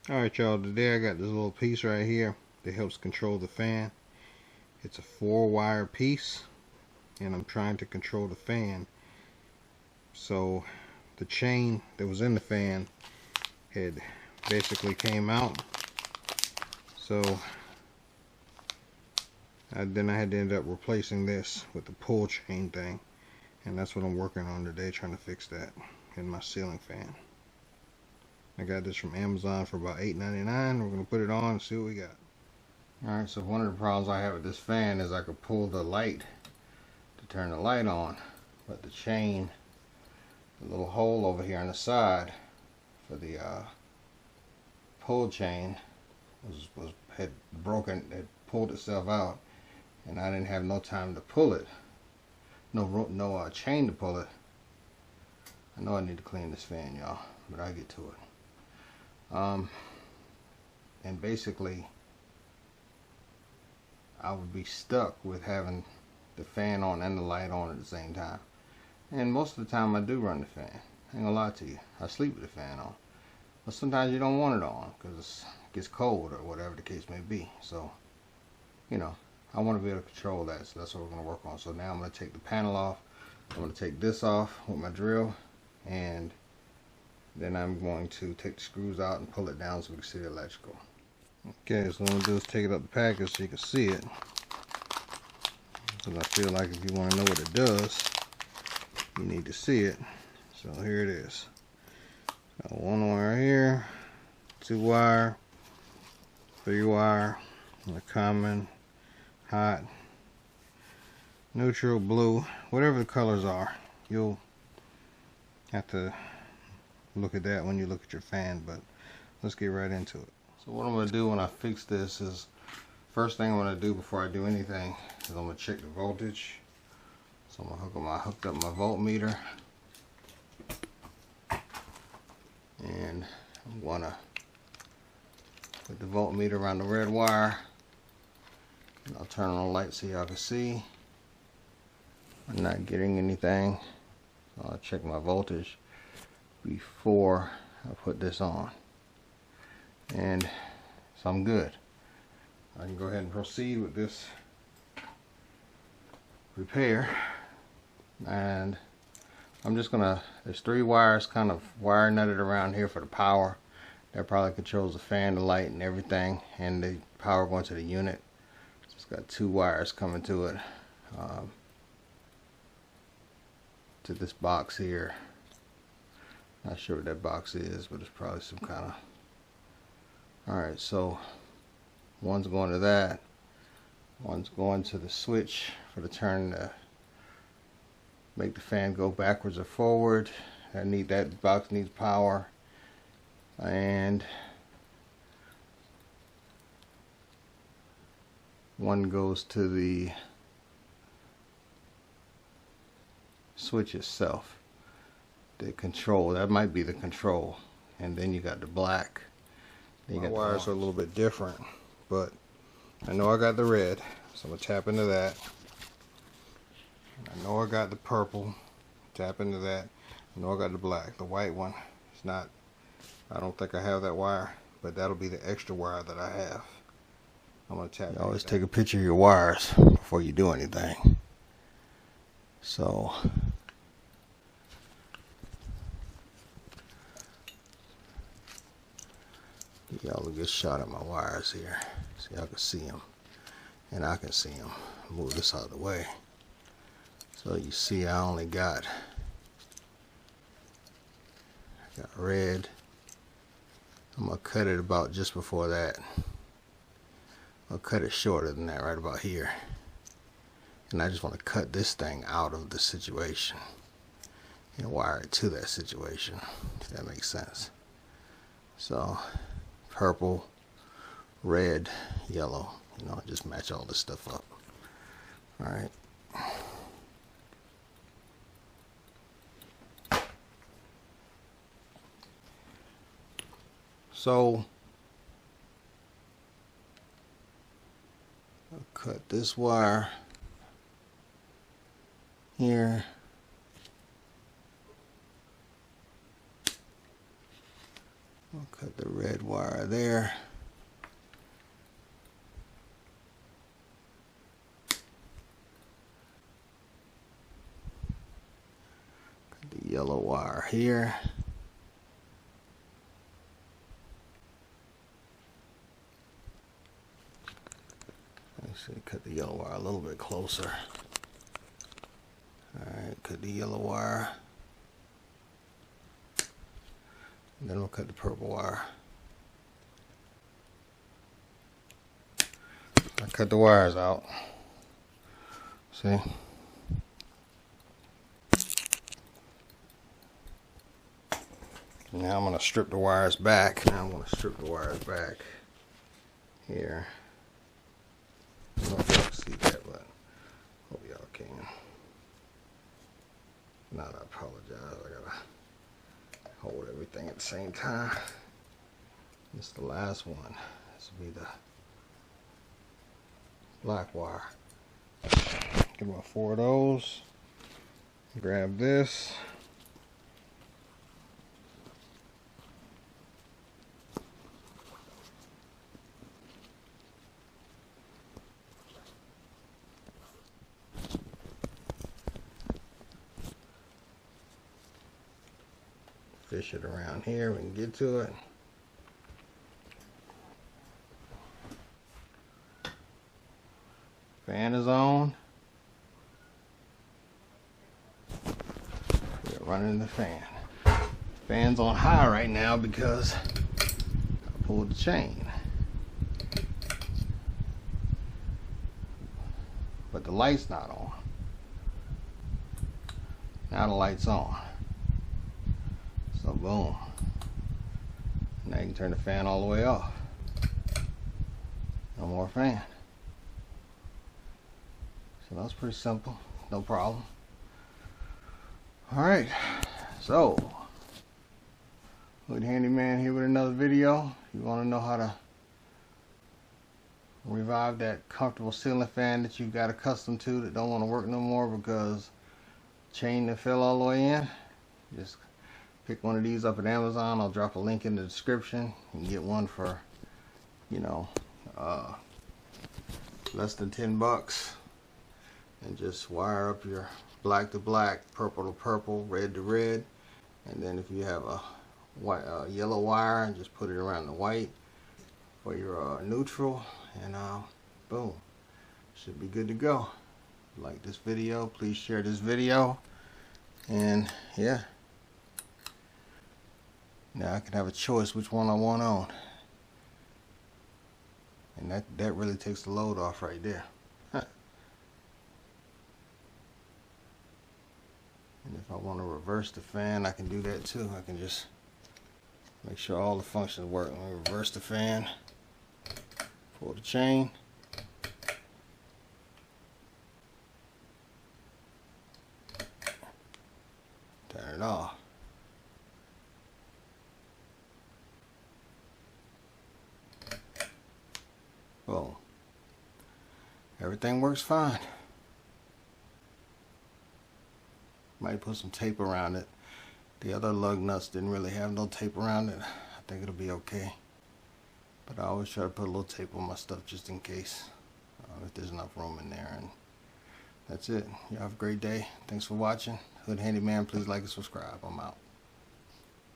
Alright y'all, today I got this little piece right here that helps control the fan. It's a 4-wire piece and I'm trying to control the fan. So the chain that was in the fan had basically came out. So then I had to end up replacing this with the pull chain thing. And that's what I'm working on today, trying to fix that in my ceiling fan. I got this from Amazon for about $8.99. We're going to put it on and see what we got. Alright, so one of the problems I have with this fan is I could pull the light to turn the light on, but the chain, the little hole over here on the side for the pull chain had broken, it pulled itself out, and I didn't have no time to pull it. No chain to pull it. I know I need to clean this fan, y'all, but I'll get to it. And basically I would be stuck with having the fan on and the light on at the same time. And most of the time I do run the fan. I ain't gonna lie to you. I sleep with the fan on. But sometimes you don't want it on because it gets cold or whatever the case may be. So, you know, I want to be able to control that. So that's what we're going to work on. So now I'm going to take the panel off. I'm going to take this off with my drill. And then I'm going to take the screws out and pull it down so we can see the electrical. Okay, so what I'm going to do is take it out the package so you can see it. Because I feel like if you want to know what it does, you need to see it. So here it is. Got 1 wire here, 2 wire, 3 wire, and a common, hot, neutral, blue, whatever the colors are. You'll have to look at that when you look at your fan, but let's get right into it. So what I'm going to do when I fix this is, first thing I'm going to do before I do anything is I'm going to check the voltage. So I'm going to hook up my voltmeter, and I'm going to put the voltmeter around the red wire, and I'll turn on the light so y'all can see. I'm not getting anything. So I'll check my voltage before I put this on, and so I'm good. I can go ahead and proceed with this repair. And I'm just gonna, there's 3 wires kind of wire nutted around here for the power. That probably controls the fan, the light, and everything, and the power going to the unit. So it's got 2 wires coming to it, to this box here. Not sure what that box is, but it's probably some kind of... Alright, so one's going to that, one's going to the switch for the turn to make the fan go backwards or forward. That box needs power. And one goes to the switch itself. The control, that might be the control. And then you got the black. Then you got the wires are a little bit different, but I know I got the red, so I'm gonna tap into that. I know I got the purple, tap into that. I know I got the black. The white one, it's not, I don't think I have that wire, but that'll be the extra wire that I have. I'm gonna tap. You always take a picture of your wires before you do anything. So y'all a good shot at my wires here, so y'all can see them, and I can see them. Move this out of the way. So you see I only got red. I'm going to cut it about just before that. I'll cut it shorter than that, right about here. And I just want to cut this thing out of the situation and wire it to that situation, if that makes sense. So purple, red, yellow, you know, just match all this stuff up. Alright. So I'll cut this wire here, I'll cut the red wire there. Cut the yellow wire here. Actually, cut the yellow wire a little bit closer. Alright, cut the yellow wire. And then we'll cut the purple wire. I cut the wires out. See? Now I'm going to strip the wires back. Now I'm going to strip the wires back here. I don't know if y'all can see that, but hope y'all can. Not, I apologize. I gotta hold everything at the same time. This is the last one. This will be the black wire. Get about 4 of those. Grab this. Fish it around here, we can get to it. Fan is on. We're running the fan. Fan's on high right now because I pulled the chain. But the light's not on. Now the light's on. So boom. Now you can turn the fan all the way off. No more fan. So that's pretty simple. No problem. Alright. So Hood Handyman here with another video. If you want to know how to revive that comfortable ceiling fan that you got accustomed to that don't want to work no more because chain that fell all the way in, just pick one of these up at Amazon. I'll drop a link in the description. You can get one for, you know, less than 10 bucks. And just wire up your black to black, purple to purple, red to red. And then if you have a white, yellow wire, just put it around the white for your neutral. And boom. Should be good to go. Like this video, please share this video. And yeah. Now I can have a choice which one I want on. And that really takes the load off right there. And if I want to reverse the fan, I can do that too. I can just make sure all the functions work. Let me reverse the fan. Pull the chain. Turn it off. Boom. Everything works fine. Might put some tape around it. The other lug nuts didn't really have no tape around it. I think it'll be okay. But I always try to put a little tape on my stuff just in case. If there's enough room in there. And that's it. Y'all have a great day. Thanks for watching. Hood Handyman, please like and subscribe. I'm out.